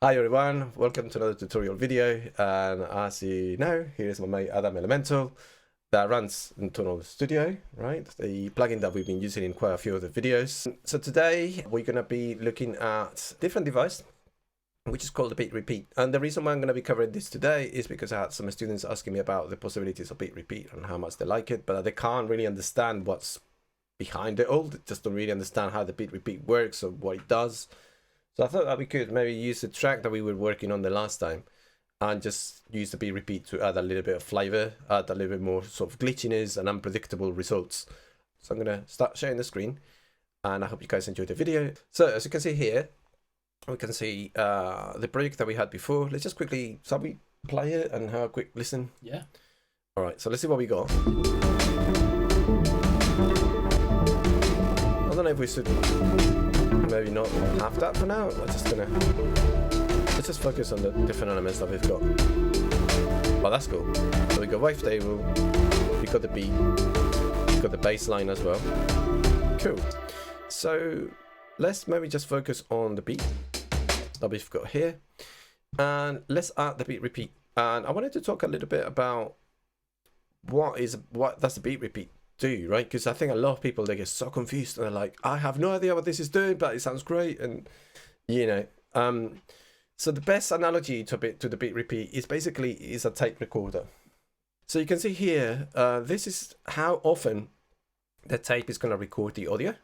Hi everyone, welcome to another tutorial video, and as you know, here's my mate Adam Elemental that runs Entonal Studio, right? The plugin that we've been using in quite a few of the videos. So today we're going to be looking at a different device, which is called the beat repeat. And the reason why I'm going to be covering this today is because I had some students asking me about the possibilities of beat repeat and how much they like it, but they can't really understand what's behind it all. They just don't really understand how the beat repeat works or what it does. So I thought that we could maybe use the track that we were working on the last time and just use the beat repeat to add a little bit of flavor, add a little bit more sort of glitchiness and unpredictable results. So I'm going to start sharing the screen and I hope you guys enjoyed the video. So as you can see here, we can see the project that we had before. Let's just quickly, shall we play it and have a quick listen? Yeah. All right, so let's see what we got. I don't know if we should maybe not have that for now. Let's just focus on the different elements that we've got. Oh, that's cool. So we got wavetable, we got the beat, we got the bass line as well. Cool. So let's maybe just focus on the beat that we've got here, and let's add the beat repeat. And I wanted to talk a little bit about what does the beat repeat do, right? Because I think a lot of people, they get so confused and they're like, I have no idea what this is doing, but it sounds great. And you know, so the best analogy to the beat repeat is basically a tape recorder. So you can see here, this is how often the tape is going to record the audio,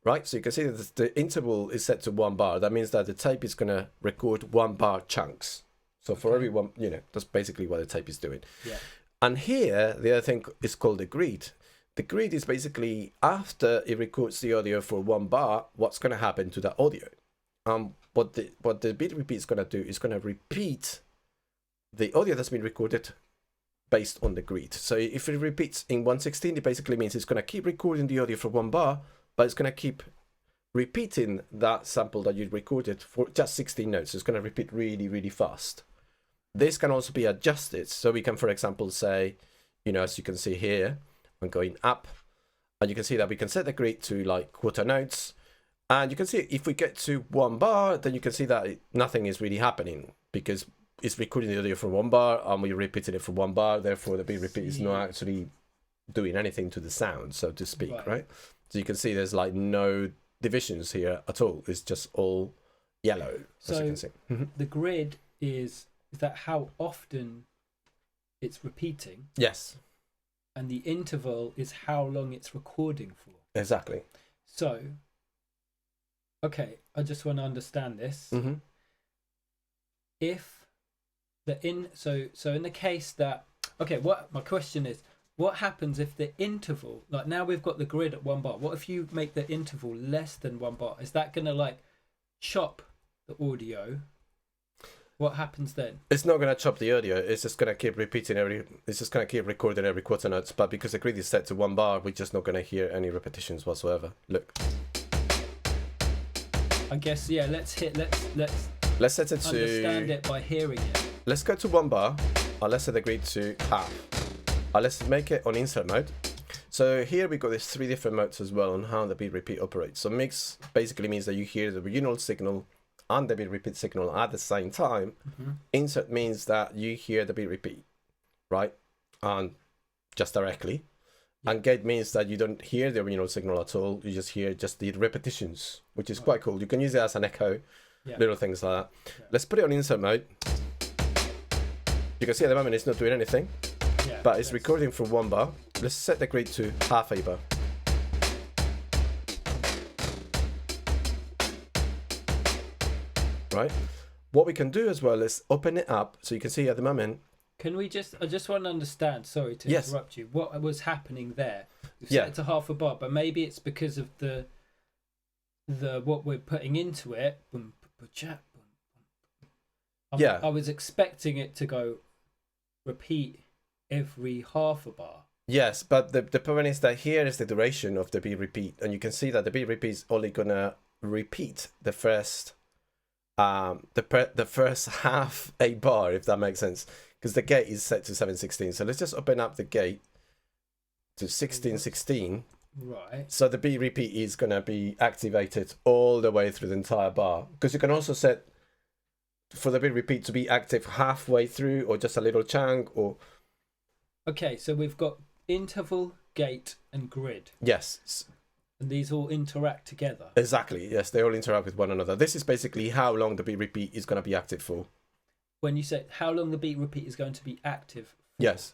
right? So you can see that the interval is set to 1 bar. That means that the tape is going to record 1 bar chunks. So for every one, you know, that's basically what the tape is doing. Yeah. And here, the other thing is called the grid. The grid is basically after it records the audio for 1 bar, what's going to happen to that audio. What the beat repeat is going to do is going to repeat the audio that's been recorded based on the grid. So if it repeats in 1/16, it basically means it's going to keep recording the audio for 1 bar, but it's going to keep repeating that sample that you recorded for just 16 notes. It's going to repeat really, really fast. This can also be adjusted. So we can, for example, say, you know, as you can see here, I'm going up, and you can see that we can set the grid to like quarter notes. And you can see if we get to 1 bar, then you can see that nothing is really happening because it's recording the audio from 1 bar and we're repeating it for 1 bar. Therefore, the beat repeat is not actually doing anything to the sound, so to speak, right? So you can see there's like no divisions here at all. It's just all yellow, as you can see. The grid is that how often it's repeating? Yes. And the interval is how long it's recording for. Exactly. So, okay, I just want to understand this. If so in the case that, okay, what my question is, what happens if the interval, like now we've got the grid at 1 bar, what if you make the interval less than 1 bar? Is that going to like chop the audio? What happens then? It's not going to chop the audio. It's just going to keep repeating it's just going to keep recording every quarter notes. But because the grid is set to 1 bar, we're just not going to hear any repetitions whatsoever. Look. I guess, yeah, let's set it to understand it by hearing it. Let's go to 1 bar, and let's set the grid to half. And let's make it on insert mode. So here we got these 3 different modes as well on how the beat repeat operates. So mix basically means that you hear the original signal and the beat repeat signal at the same time. Insert means that you hear the beat repeat, right? And just directly. And gate means that you don't hear the original signal at all. You just hear just the repetitions, which is quite cool. You can use it as an echo, little things like that. Let's put it on insert mode. You can see at the moment it's not doing anything, but it's recording from 1 bar. Let's set the grid to half a bar. Right. What we can do as well is open it up so you can see at the moment. Can we I just want to understand, sorry to interrupt you, what was happening there? We've set it to half a bar, but maybe it's because of the what we're putting into it. I was expecting it to go repeat every half a bar. Yes, but the problem is that here is the duration of the beat repeat, and you can see that the beat repeat is only gonna repeat the first the first half a bar, if that makes sense, because the gate is set to 7/16. So let's just open up the gate to 16/16. Right. So the beat repeat is going to be activated all the way through the entire bar, because you can also set for the beat repeat to be active halfway through or just a little chunk or... Okay, so we've got interval, gate, and grid. Yes. And these all interact together. Exactly, yes, they all interact with one another. This is basically how long the beat repeat is going to be active for. When you say how long the beat repeat is going to be active for. Yes.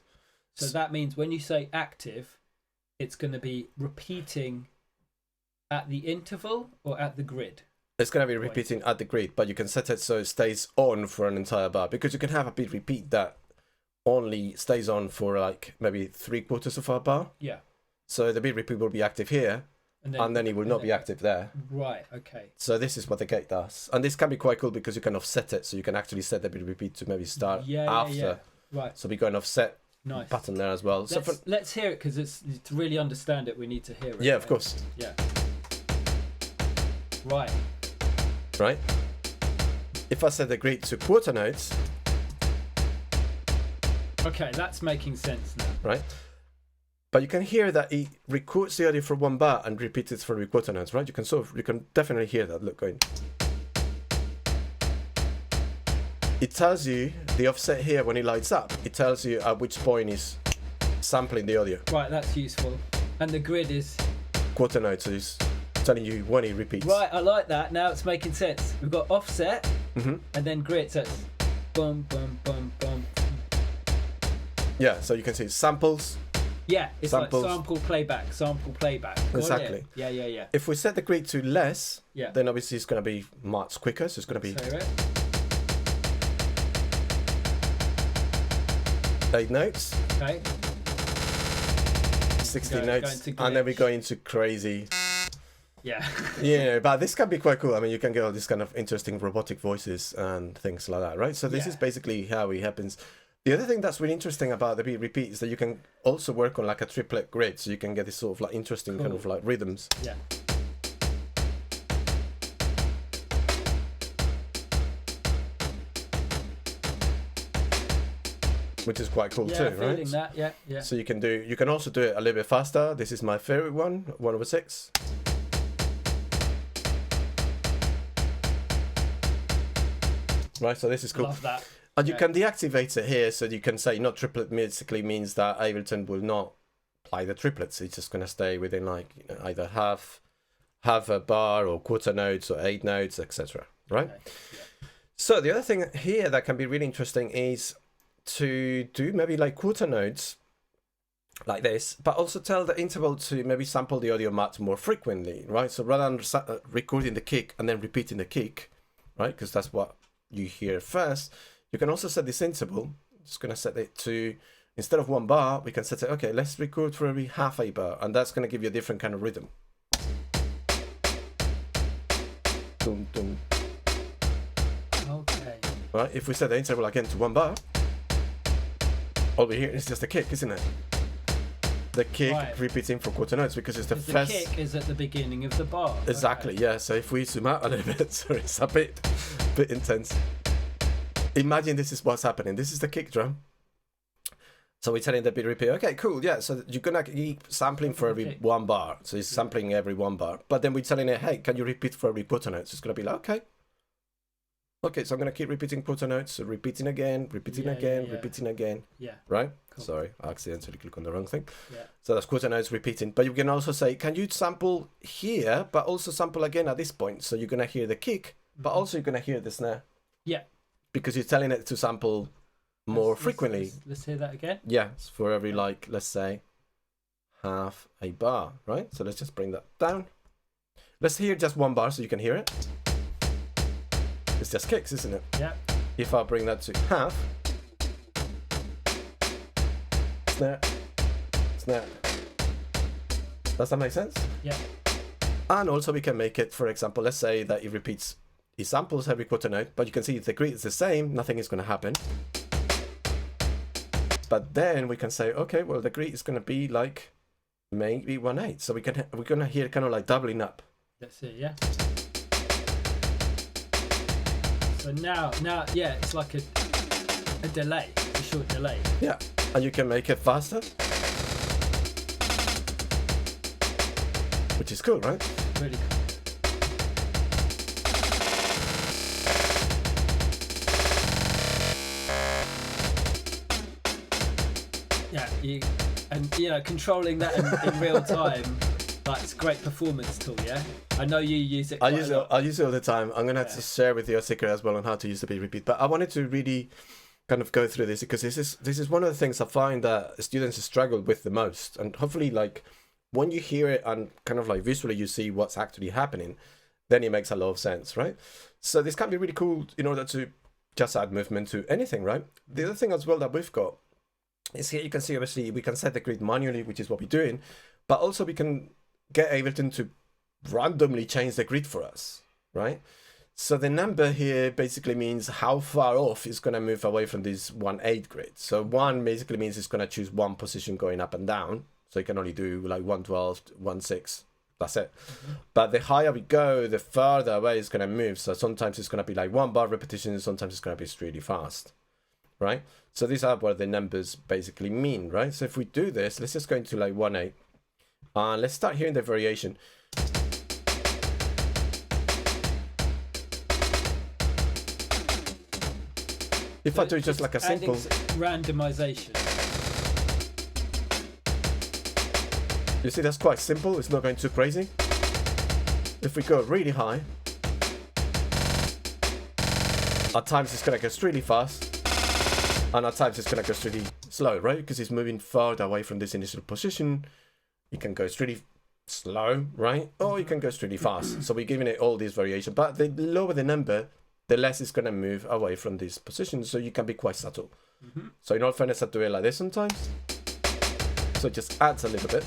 So that means when you say active, it's going to be repeating at the interval or at the grid? It's going to be repeating at the grid, but you can set it so it stays on for an entire bar, because you can have a beat repeat that only stays on for like maybe 3/4 of a bar. Yeah. So the beat repeat will be active here, and then it will not be active there. Right, okay. So this is what the gate does. And this can be quite cool because you can offset it, so you can actually set the beat repeat to maybe start after. Yeah. Right. So we got an offset Nice. button there as well. Let's hear it, because to really understand it, we need to hear it. Yeah, of course. Yeah. Right. Right? If I set the grid to quarter notes... Okay, that's making sense now. Right? But you can hear that it records the audio for one bar and repeats it for the quarter notes, right? You can definitely hear that. Look, going. It tells you the offset here when it lights up. It tells you at which point is sampling the audio. Right, that's useful. And the grid is quarter notes, is telling you when it repeats. Right, I like that. Now it's making sense. We've got offset and then grid. So it's bum bum bum bum. Yeah, so you can see samples. Yeah, it's samples. Like sample playback. Got exactly. It. Yeah. If we set the grid to less, yeah, then obviously it's going to be much quicker. So it's going to be 8 notes. Okay. 16 notes, and then we go into crazy. Yeah. Yeah, but this can be quite cool. I mean, you can get all these kind of interesting robotic voices and things like that, right? So this is basically how it happens. The other thing that's really interesting about the beat repeat is that you can also work on like a triplet grid, so you can get this sort of like interesting kind of like rhythms. Yeah. Which is quite cool too, right? Feeling that, yeah. So you can also do it a little bit faster. This is my favorite one, 1/6. Right, so this is cool. Love that. And you can deactivate it here, so you can say not triplet basically means that Ableton will not play the triplets. It's just going to stay within like either half a bar or quarter notes or 8 notes, etc. Right? Okay. Yeah. So the other thing here that can be really interesting is to do maybe like quarter notes like this, but also tell the interval to maybe sample the audio much more frequently, right? So rather than recording the kick and then repeating the kick, right? Because that's what you hear first. You can also set this interval. Just going to set it to, instead of 1 bar, we can set it, okay, let's record for every half a bar. And that's going to give you a different kind of rhythm. Dum, dum. Okay. Right, if we set the interval again to 1 bar, all we hear is just a kick, isn't it? The kick repeating for quarter notes because it's the first... The kick is at the beginning of the bar. Exactly, yeah. So if we zoom out a little bit, sorry, it's a bit intense. Imagine this is what's happening. This is the kick drum. So we're telling the beat repeat, okay, cool, yeah. So you're going to keep sampling for every 1 bar. So it's sampling every 1 bar. But then we're telling it, hey, can you repeat for every quarter note? So it's going to be like, okay. Okay, so I'm going to keep repeating quarter notes. So repeating again, repeating again. Yeah. Right? Cool. Sorry, I accidentally clicked on the wrong thing. Yeah. So that's quarter notes repeating. But you can also say, can you sample here, but also sample again at this point? So you're going to hear the kick, but also you're going to hear the snare. Yeah. Because you're telling it to sample more frequently. Let's hear that again. Yeah, for every, like, let's say, half a bar, right? So let's just bring that down. Let's hear just 1 bar so you can hear it. It's just kicks, isn't it? Yeah. If I bring that to half, snare, snare. Does that make sense? Yeah. And also we can make it, for example, let's say that it repeats, it samples every quarter note, but you can see if the grid is the same, nothing is going to happen. But then we can say, okay, well, the grid is going to be like maybe 1/8. So we're going to hear kind of like doubling up. That's it, yeah. So now, yeah, it's like a delay, a short delay. Yeah, and you can make it faster, which is cool, right? Really cool. Yeah, controlling that in real time, like, it's a great performance tool. Yeah, I know you use it. I use it all the time. I'm gonna have to share with you a secret as well on how to use the beat repeat. But I wanted to really kind of go through this because this is one of the things I find that students struggle with the most, and hopefully, like, when you hear it and kind of like visually you see what's actually happening, then it makes a lot of sense, right? So this can be really cool in order to just add movement to anything, right? The other thing as well that we've got is here you can see, obviously, we can set the grid manually, which is what we're doing, but also we can get Ableton to randomly change the grid for us, right? So the number here basically means how far off it's going to move away from this 1/8 grid. So 1 basically means it's going to choose one position going up and down. So you can only do like 1/12, 1/6. That's it. Mm-hmm. But the higher we go, the farther away it's going to move. So sometimes it's going to be like 1 bar repetition. Sometimes it's going to be really fast, right? So these are what the numbers basically mean, right? So if we do this, let's just go into like 1/8. And let's start hearing the variation. If I do just like a simple randomization. You see, that's quite simple. It's not going too crazy. If we go really high, at times it's going to go really fast, and at times it's going to go really slow, right? Because it's moving farther away from this initial position. You can go really slow, right? Or you can go really fast. So we're giving it all these variation. But the lower the number, the less it's going to move away from this position. So you can be quite subtle. Mm-hmm. So in all fairness, I do it like this sometimes. So it just adds a little bit.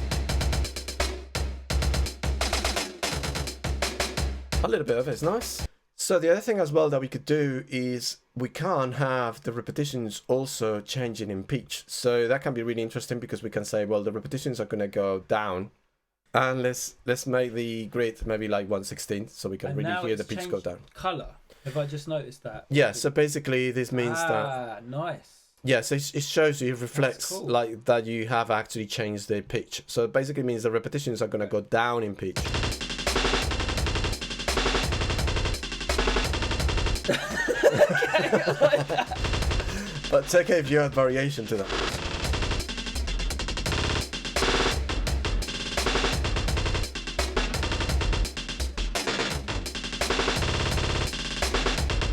A little bit of it is nice. So the other thing as well that we could do is we can have the repetitions also changing in pitch. So that can be really interesting because we can say, well, the repetitions are going to go down, and let's make the grid maybe like 1/16, so we can really hear the pitch go down. Color. Have I just noticed that? Yeah. So basically, this means that. Nice. Yeah, so it shows you, it reflects cool. like that you have actually changed the pitch. So it basically means the repetitions are going to go down in pitch. But it's okay if you add variation to that.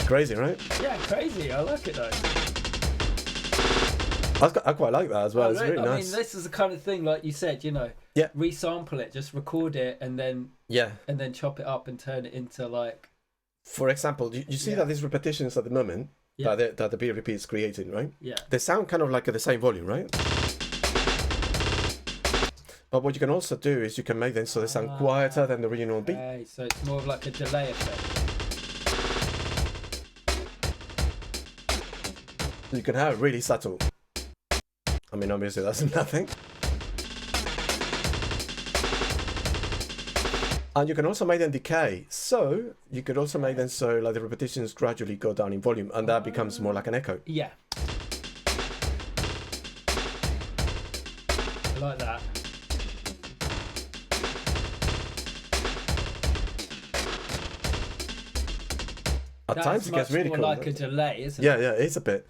Crazy, right? Yeah, crazy. I like it though. I quite like that as well. It's really nice. I mean, this is the kind of thing, like you said, yeah, resample it, just record it, and then chop it up and turn it into like. For example, you see that these repetitions at the moment that the beat repeat is creating, right? Yeah. They sound kind of like at the same volume, right? But what you can also do is you can make them so they sound quieter than the original beat. Okay, so it's more of like a delay effect. You can have it really subtle. I mean, obviously that's nothing. And you can also make them decay. So you could also make them so like the repetitions gradually go down in volume, and that becomes more like an echo. Yeah. I like that. At times it gets really cool. Like a delay, isn't it? Yeah, it's a bit.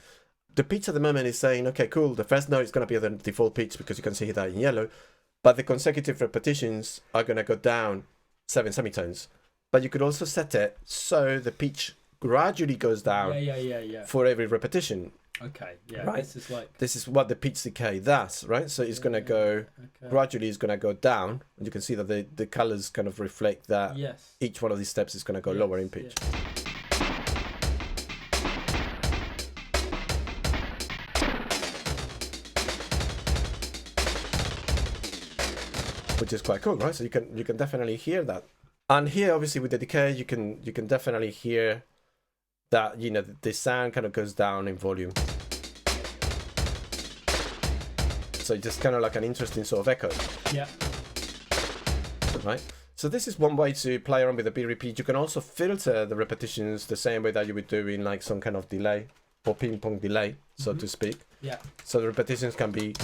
The pitch at the moment is saying, okay, cool, the first note is going to be the default pitch because you can see that in yellow, but the consecutive repetitions are going to go down 7 semitones. But you could also set it so the pitch gradually goes down for every repetition. Okay, yeah, right? This is what the pitch decay does, right? So it's going to go, gradually it's going to go down, and you can see that the colors kind of reflect that each one of these steps is going to go lower in pitch. Yes. Which is quite cool, right? So you can definitely hear that. And here, obviously, with the decay, you can definitely hear that the sound kind of goes down in volume. So it's just kind of like an interesting sort of echo. Yeah. Right. So this is one way to play around with the beat repeat. You can also filter the repetitions the same way that you would do in like some kind of delay or ping pong delay, so to speak. Yeah. So the repetitions can be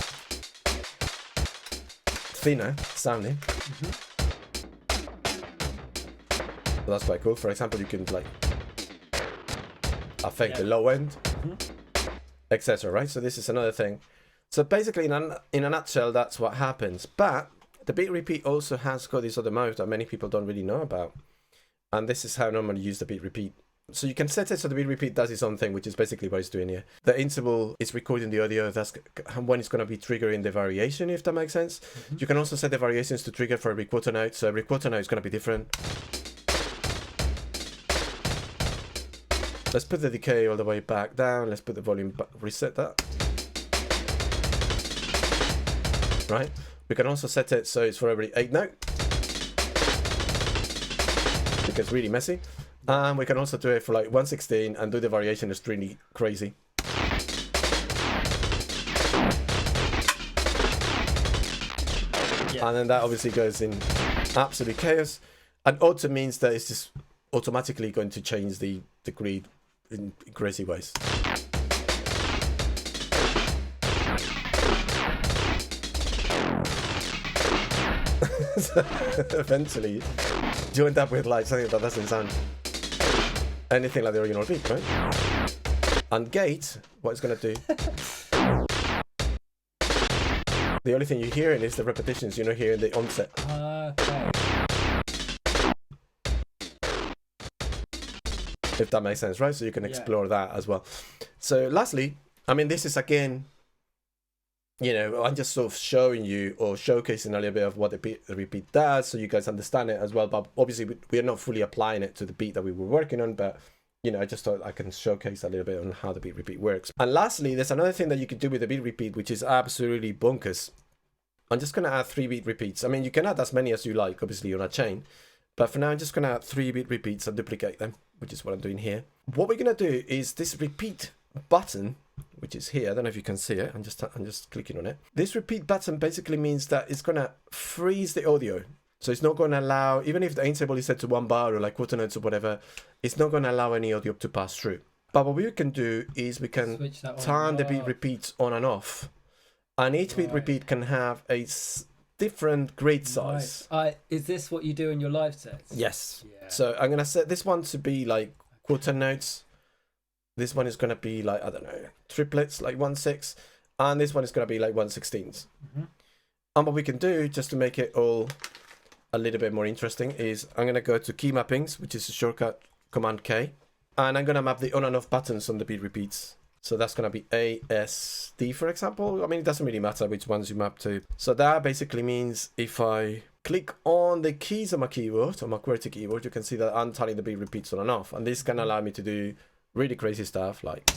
thinner sounding. So that's quite cool. For example, you can like affect the low end, etc. Right? So this is another thing. So basically, in a nutshell, that's what happens. But the beat repeat also has got this other mode that many people don't really know about. And this is how I normally use the beat repeat. So you can set it so the beat repeat does its own thing, which is basically what it's doing here. The interval is recording the audio. That's when it's going to be triggering the variation, if that makes sense. Mm-hmm. You can also set the variations to trigger for every quarter note. So every quarter note is going to be different. Let's put the decay all the way back down. Let's put the volume back, reset that. Right. We can also set it so it's for every 8 note. Because it's really messy. And we can also do it for like 1/16 and do the variation extremely crazy. Yeah. And then that obviously goes in absolute chaos. And auto means that it's just automatically going to change the grid in crazy ways. So eventually you end up with like something that doesn't sound anything like the original beat, right? And gate, what it's going to do, the only thing you're hearing is the repetitions, you're not hearing the onset. Okay. If that makes sense, right? So you can explore that as well. So lastly, I mean, this is again, you know, I'm just sort of showing you or showcasing a little bit of what the repeat does so you guys understand it as well. But obviously we are not fully applying it to the beat that we were working on, but you know, I just thought I can showcase a little bit on how the beat repeat works. And lastly, there's another thing that you can do with the beat repeat, which is absolutely bonkers. I'm just going to add 3 beat repeats. I mean, you can add as many as you like, obviously, on a chain. But for now, I'm just going to add 3 beat repeats and duplicate them, which is what I'm doing here. What we're going to do is this repeat button, which is here. I don't know if you can see it. I'm just clicking on it. This repeat button basically means that it's going to freeze the audio. So it's not going to allow, even if the interval is set to 1 bar or like quarter notes or whatever, it's not going to allow any audio to pass through. But what we can do is we can turn the beat repeats on and off. And each beat repeat can have a different grid size. Is this what you do in your live sets? Yes. Yeah. So I'm going to set this one to be like quarter notes. This one is going to be like, I don't know, triplets, like 1/6. And this one is going to be like 1/16. Mm-hmm. And what we can do, just to make it all a little bit more interesting, is I'm going to go to key mappings, which is a shortcut, Command K. And I'm going to map the on and off buttons on the beat repeats. So that's going to be ASD, for example. I mean, it doesn't really matter which ones you map to. So that basically means if I click on the keys on my keyboard, on my QWERTY keyboard, you can see that I'm turning the beat repeats on and off. And this can allow me to do really crazy stuff like...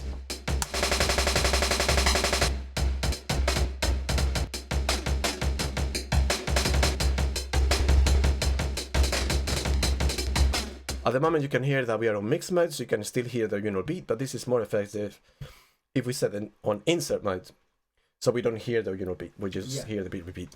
At the moment, you can hear that we are on mix mode, so you can still hear the original beat, but this is more effective if we set it on insert mode. So we don't hear the original beat, we just hear the beat repeat.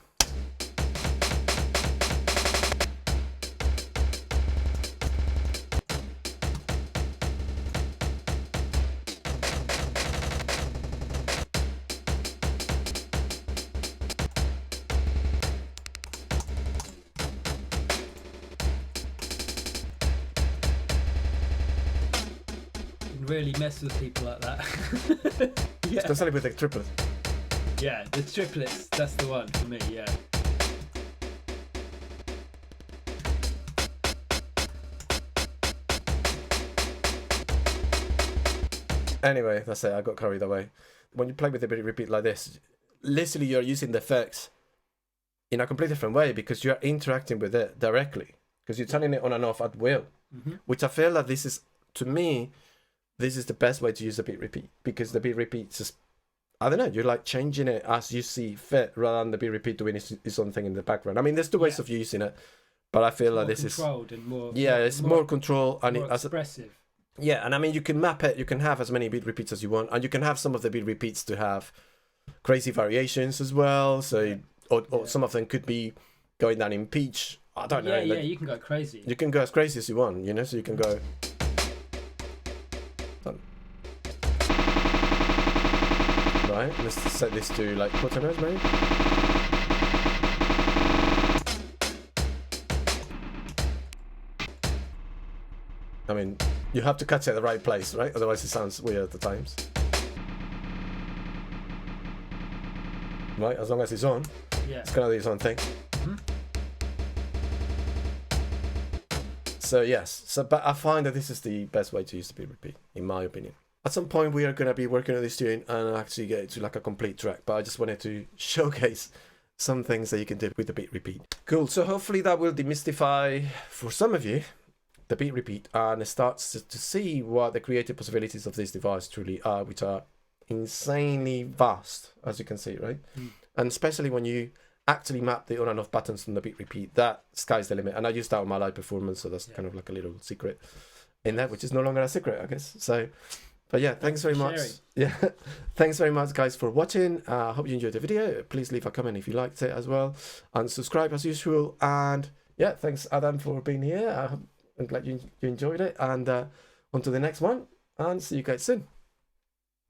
Really mess with people like that. Yeah. Especially with the triplet. Yeah, the triplets, that's the one for me, yeah. Anyway, that's it, I got carried away. When you play with the beat repeat like this, literally you're using the effects in a completely different way because you're interacting with it directly. Because you're turning it on and off at will. Mm-hmm. Which I feel that this is, to me, this is the best way to use the beat repeat, because the beat repeat just, I don't know, you're like changing it as you see fit rather than the beat repeat doing its own thing in the background. I mean, there's 2 ways of using it, but I feel like this is controlled and more. Yeah, it's more control and more expressive. Yeah, and I mean, you can map it. You can have as many beat repeats as you want, and you can have some of the beat repeats to have crazy variations as well. So, or some of them could be going down in pitch. I don't know. Yeah, you can go crazy. You can go as crazy as you want, you know. So you can go. Right, let's set this to like quarter notes maybe. I mean, you have to catch it at the right place, right? Otherwise it sounds weird at the times. right? As long as it's on, Yeah. it's gonna do its own thing. Mhm. So yes, but I find that this is the best way to use the beat repeat, in my opinion. At some point, we are gonna be working on this tune and actually get it to like a complete track. But I just wanted to showcase some things that you can do with the beat repeat. Cool. So hopefully that will demystify for some of you the beat repeat and starts to see what the creative possibilities of this device truly are, which are insanely vast, as you can see, right? And especially when you actually map the on and off buttons from the beat repeat, that sky's the limit. And I used that on my live performance, so that's kind of like a little secret in there, which is no longer a secret, I guess. So, but yeah, thanks very much. Yeah, thanks very much, guys, for watching. I hope you enjoyed the video. Please leave a comment if you liked it as well, and subscribe as usual. And yeah, thanks, Adam, for being here. I'm glad you enjoyed it. And on to the next one, and see you guys soon.